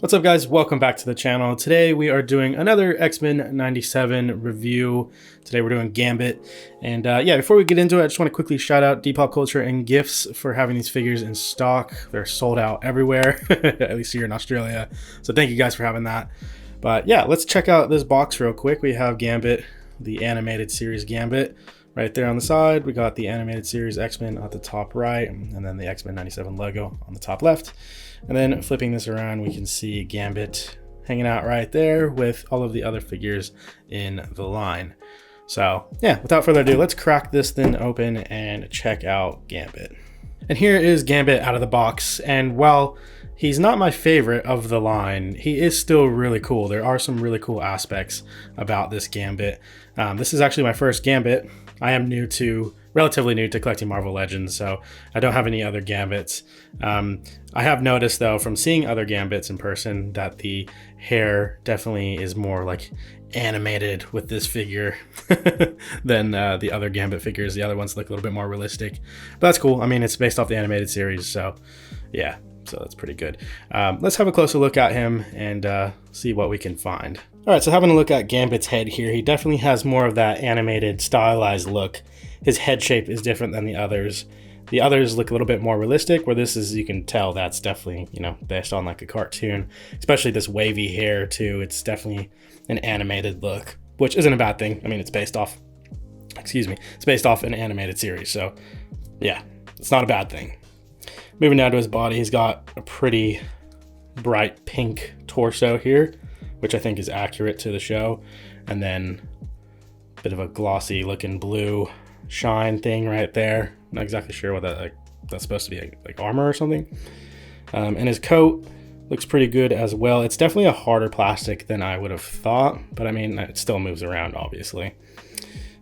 What's up, guys? Welcome back to the channel. Today we are doing another X-Men 97 review. Today we're doing Gambit. And yeah, before we get into it, I just want to quickly shout out Depop Culture and Gifts for having these figures in stock. They're sold out everywhere, at least here in Australia. So thank you guys for having that. But yeah, let's check out this box real quick. We have Gambit, the animated series Gambit. Right there on the side, we got the animated series X-Men at the top right, and then the X-Men 97 logo on the top left. And then flipping this around, we can see Gambit hanging out right there with all of the other figures in the line. So yeah, without further ado, let's crack this thing open and check out Gambit. And here is Gambit out of the box. And while he's not my favorite of the line, he is still really cool. There are some really cool aspects about this Gambit. This is actually my first Gambit. I am relatively new to collecting Marvel Legends, so I don't have any other Gambits. I have noticed, though, from seeing other Gambits in person, that the hair definitely is more like animated with this figure than the other Gambit figures. The other ones look a little bit more realistic, but that's cool. I mean, it's based off the animated series, so yeah, so that's pretty good. Let's have a closer look at him and see what we can find. All right, so having a look at Gambit's head here, he definitely has more of that animated, stylized look. His head shape is different than the others. The others look a little bit more realistic, where this is, you can tell that's definitely, you know, based on like a cartoon, especially this wavy hair too. It's definitely an animated look, which isn't a bad thing. I mean, it's based off an animated series. So yeah, it's not a bad thing. Moving down to his body, he's got a pretty bright pink torso here, which I think is accurate to the show. And then a bit of a glossy looking blue shine thing right there. Not exactly sure what that's supposed to be, like armor or something. And his coat looks pretty good as well. It's definitely a harder plastic than I would have thought, but I mean, it still moves around, obviously.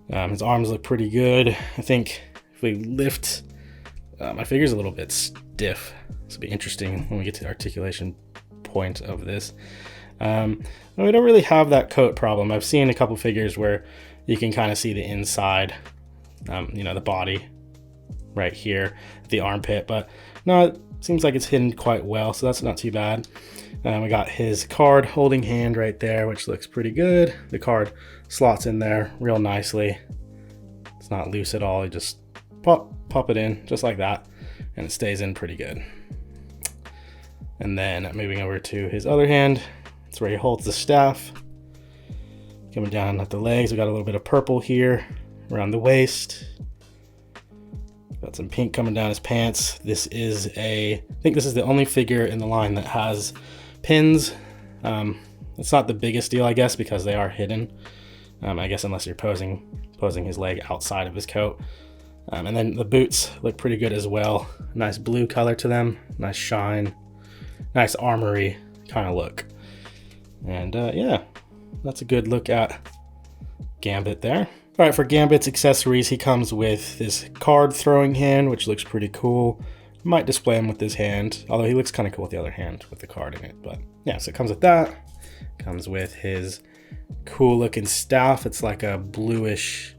His arms look pretty good. I think if we lift, my figure's a little bit stiff. This will be interesting when we get to the articulation point of this. We don't really have that coat problem. I've seen a couple figures where you can kind of see the inside, you know, the body right here, the armpit, but no, it seems like it's hidden quite well, so that's not too bad. We got his card holding hand right there, which looks pretty good. The card slots in there real nicely. It's not loose at all. You just pop it in just like that, and it stays in pretty good. And then moving over to his other hand, it's where he holds the staff. Coming down at the legs, we got a little bit of purple here around the waist. Got some pink coming down his pants. I think this is the only figure in the line that has pins. It's not the biggest deal, I guess, because they are hidden. I guess unless you're posing his leg outside of his coat. And then the boots look pretty good as well. Nice blue color to them, nice shine, nice armory kind of look. And yeah, that's a good look at Gambit there. All right, for Gambit's accessories, he comes with this card throwing hand, which looks pretty cool. Might display him with this hand, although he looks kind of cool with the other hand with the card in it. But yeah, so it comes with that. Comes with his cool looking staff. It's like a bluish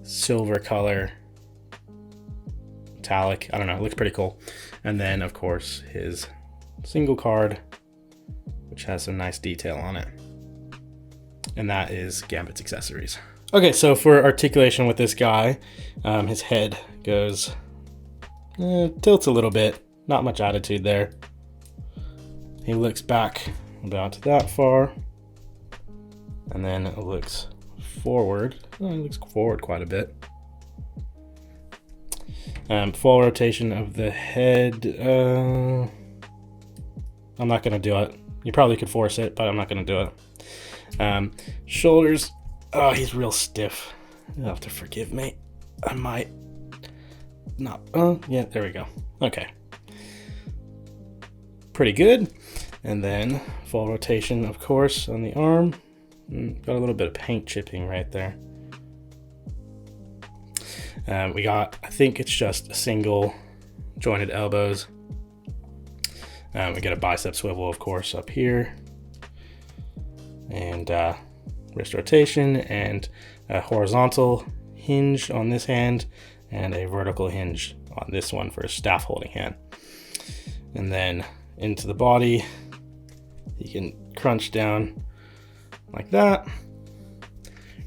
silver color, metallic. I don't know, it looks pretty cool. And then of course his single card, which has some nice detail on it. And that is Gambit's accessories. Okay, so for articulation with this guy, his head goes, tilts a little bit, not much attitude there. He looks back about that far, and then it looks forward. Oh, he looks forward quite a bit. Full rotation of the head. I'm not gonna do it. You probably could force it, but I'm not gonna do it. Shoulders. Oh, he's real stiff. You'll have to forgive me. I might not. Oh, yeah, there we go. Okay. Pretty good. And then full rotation, of course, on the arm. Got a little bit of paint chipping right there. We got, I think it's just a single jointed elbows. We get a bicep swivel, of course, up here. And wrist rotation and a horizontal hinge on this hand and a vertical hinge on this one for a staff holding hand. And then into the body, You can crunch down like that.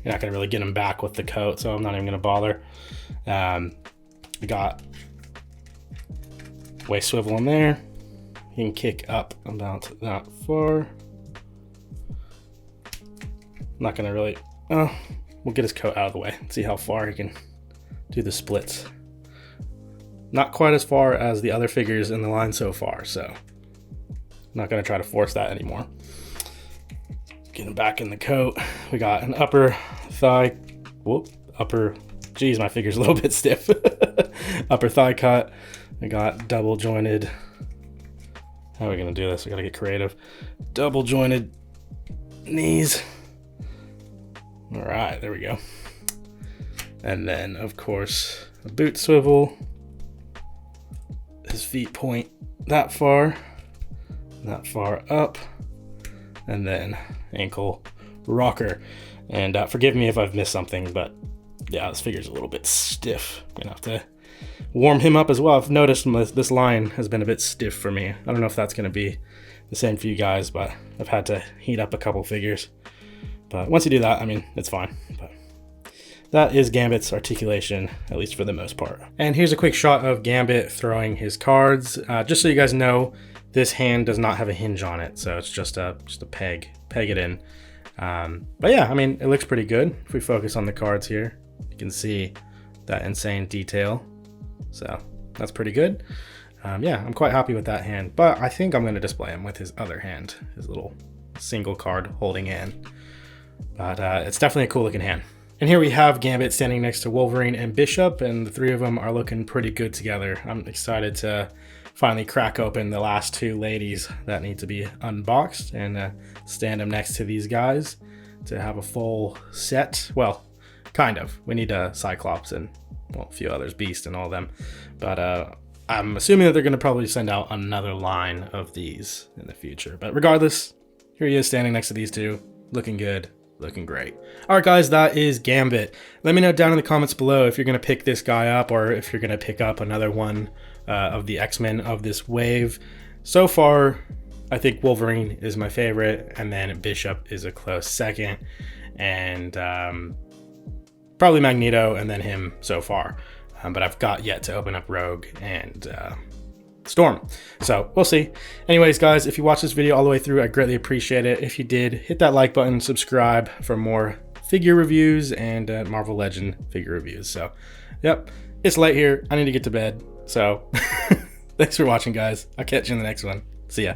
You're not gonna really get him back with the coat, so I'm not even gonna bother. We got waist swivel in there. You can kick up about that far. Not gonna really, oh, we'll get his coat out of the way and see how far he can do the splits. Not quite as far as the other figures in the line so far, so I'm not gonna try to force that anymore. Get him back in the coat. We got an upper thigh, geez, my finger's a little bit stiff. Upper thigh cut. We got double jointed. How are we gonna do this? We gotta get creative. Double jointed knees. All right, there we go. And then of course, a boot swivel. His feet point that far up, and then ankle rocker. And forgive me if I've missed something, but yeah, this figure's a little bit stiff. I'm gonna have to warm him up as well. I've noticed this line has been a bit stiff for me. I don't know if that's gonna be the same for you guys, but I've had to heat up a couple figures. But once you do that, I mean, it's fine. But that is Gambit's articulation, at least for the most part. And here's a quick shot of Gambit throwing his cards. Just so you guys know, this hand does not have a hinge on it, so it's just a peg it in. But yeah, I mean, it looks pretty good. If we focus on the cards here, you can see that insane detail. So that's pretty good. Yeah, I'm quite happy with that hand, but I think I'm gonna display him with his other hand, his little single card holding hand. But it's definitely a cool looking hand. And here we have Gambit standing next to Wolverine and Bishop, and the three of them are looking pretty good together. I'm excited to finally crack open the last two ladies that need to be unboxed and stand them next to these guys to have a full set. Well, kind of. We need a Cyclops and, well, a few others, Beast and all of them. But I'm assuming that they're going to probably send out another line of these in the future. But regardless, here he is standing next to these two, looking good. Looking great. All right, guys, that is Gambit. Let me know down in the comments below if you're going to pick this guy up or if you're going to pick up another one of the X-Men of this wave. So far, I think Wolverine is my favorite, and then Bishop is a close second, and probably Magneto, and then him so far. But I've got yet to open up Rogue and Storm. So we'll see. Anyways, guys, if you watched this video all the way through, I greatly appreciate it. If you did, hit that like button, subscribe for more figure reviews and Marvel Legend figure reviews. So, yep, it's late here. I need to get to bed. So, thanks for watching, guys. I'll catch you in the next one. See ya.